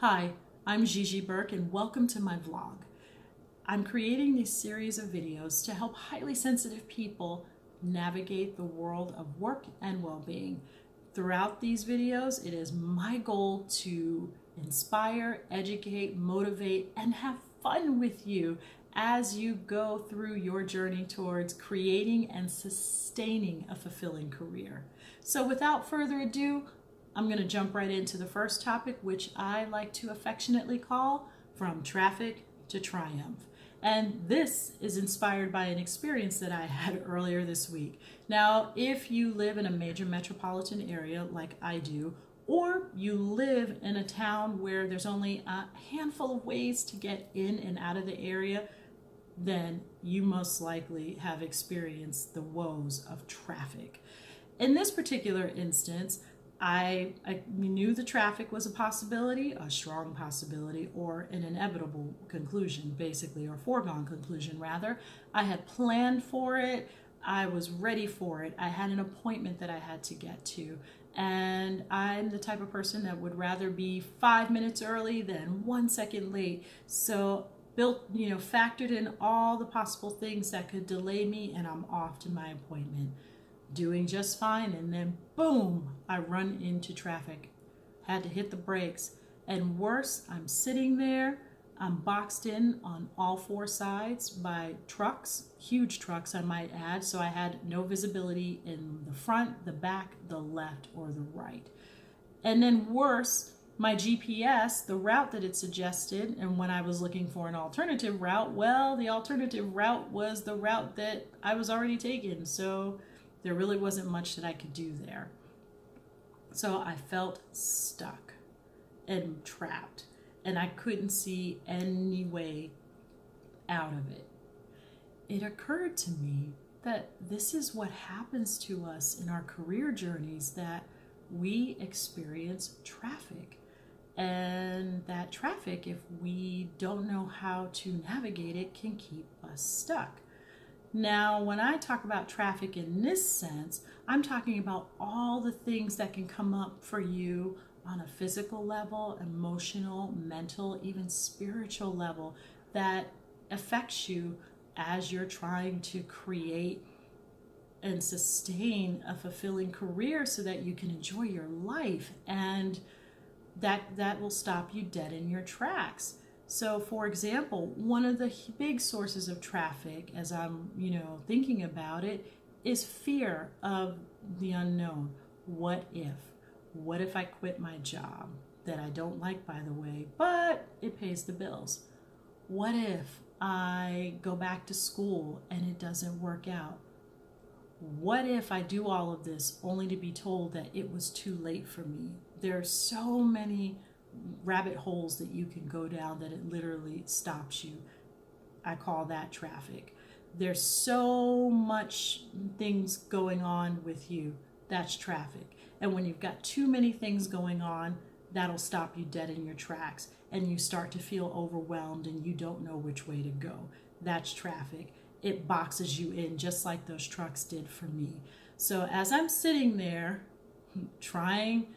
Hi, I'm Gigi Burke and welcome to my vlog. I'm creating this series of videos to help highly sensitive people navigate the world of work and well-being. Throughout these videos, it is my goal to inspire, educate, motivate, and have fun with you as you go through your journey towards creating and sustaining a fulfilling career. So without further ado, I'm going to jump right into the first topic, which I like to affectionately call From Traffic to Triumph. And this is inspired by an experience that I had earlier this week. Now, if you live in a major metropolitan area like I do, or you live in a town where there's only a handful of ways to get in and out of the area, then you most likely have experienced the woes of traffic. In this particular instance, I knew the traffic was a possibility, a strong possibility, or an inevitable conclusion, basically, or foregone conclusion, rather. I had planned for it. I was ready for it. I had an appointment that I had to get to. And I'm the type of person that would rather be 5 minutes early than 1 second late. So factored in all the possible things that could delay me, and I'm off to my appointment, doing just fine, and then boom, I run into traffic. Had to hit the brakes, and worse, I'm sitting there, I'm boxed in on all four sides by trucks, huge trucks I might add, so I had no visibility in the front, the back, the left, or the right. And then worse, my GPS, the route that it suggested, and when I was looking for an alternative route, well, the alternative route was the route that I was already taking, so there really wasn't much that I could do there. So I felt stuck and trapped, and I couldn't see any way out of it. It occurred to me that this is what happens to us in our career journeys, that we experience traffic. And that traffic, if we don't know how to navigate it, can keep us stuck. Now, when I talk about traffic in this sense, I'm talking about all the things that can come up for you on a physical level, emotional, mental, even spiritual level that affects you as you're trying to create and sustain a fulfilling career so that you can enjoy your life, and that will stop you dead in your tracks. So, for example, one of the big sources of traffic, as I'm, thinking about it, is fear of the unknown. What if? What if I quit my job that I don't like, by the way, but it pays the bills? What if I go back to school and it doesn't work out? What if I do all of this only to be told that it was too late for me? There are so many rabbit holes that you can go down that it literally stops you. I call that traffic. There's so much things going on with you. That's traffic. And when you've got too many things going on, that'll stop you dead in your tracks, and you start to feel overwhelmed and you don't know which way to go. That's traffic. It boxes you in just like those trucks did for me. So as I'm sitting there trying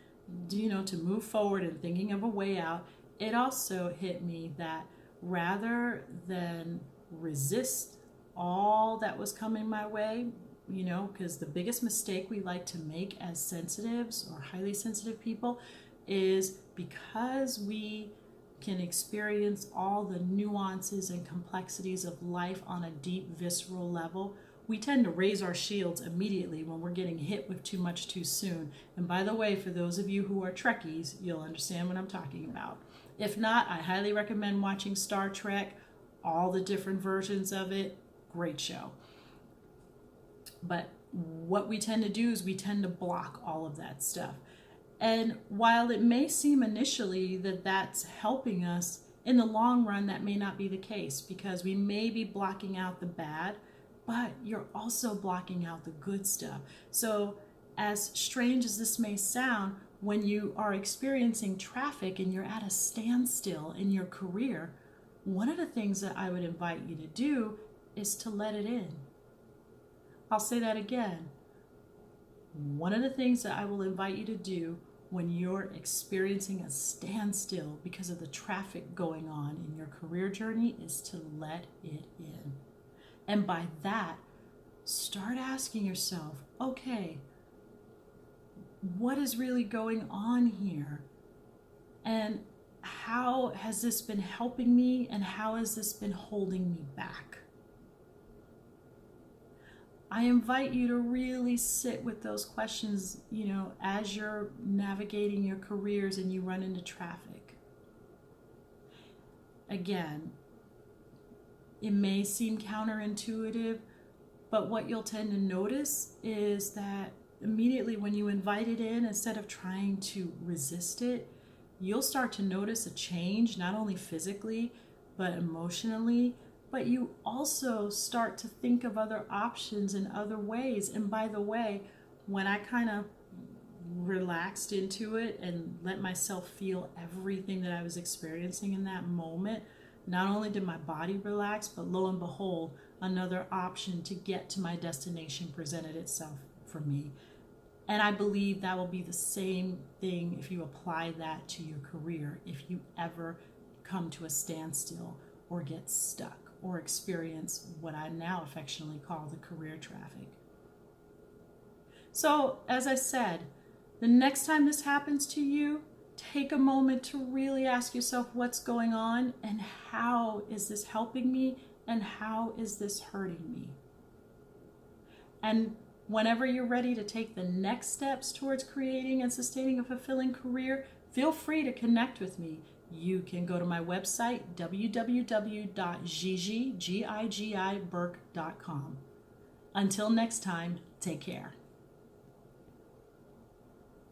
to move forward and thinking of a way out, it also hit me that rather than resist all that was coming my way, because the biggest mistake we like to make as sensitives or highly sensitive people is, because we can experience all the nuances and complexities of life on a deep, visceral level, we tend to raise our shields immediately when we're getting hit with too much too soon. And by the way, for those of you who are Trekkies, you'll understand what I'm talking about. If not, I highly recommend watching Star Trek, all the different versions of it. Great show. But what we tend to do is we tend to block all of that stuff. And while it may seem initially that that's helping us, in the long run, that may not be the case, because we may be blocking out the bad, but you're also blocking out the good stuff. So as strange as this may sound, when you are experiencing traffic and you're at a standstill in your career, one of the things that I would invite you to do is to let it in. I'll say that again. One of the things that I will invite you to do when you're experiencing a standstill because of the traffic going on in your career journey is to let it in. And by that, start asking yourself, okay, what is really going on here? And how has this been helping me, and how has this been holding me back? I invite you to really sit with those questions, as you're navigating your careers and you run into traffic. Again, it may seem counterintuitive, but what you'll tend to notice is that immediately when you invite it in, instead of trying to resist it, you'll start to notice a change, not only physically, but emotionally. But you also start to think of other options and other ways. And by the way, when I kind of relaxed into it and let myself feel everything that I was experiencing in that moment, not only did my body relax, but lo and behold, another option to get to my destination presented itself for me. And I believe that will be the same thing if you apply that to your career, if you ever come to a standstill or get stuck or experience what I now affectionately call the career traffic. So, as I said, the next time this happens to you, take a moment to really ask yourself what's going on and how is this helping me and how is this hurting me? And whenever you're ready to take the next steps towards creating and sustaining a fulfilling career, feel free to connect with me. You can go to my website, www.gigiburke.com. Until next time, take care.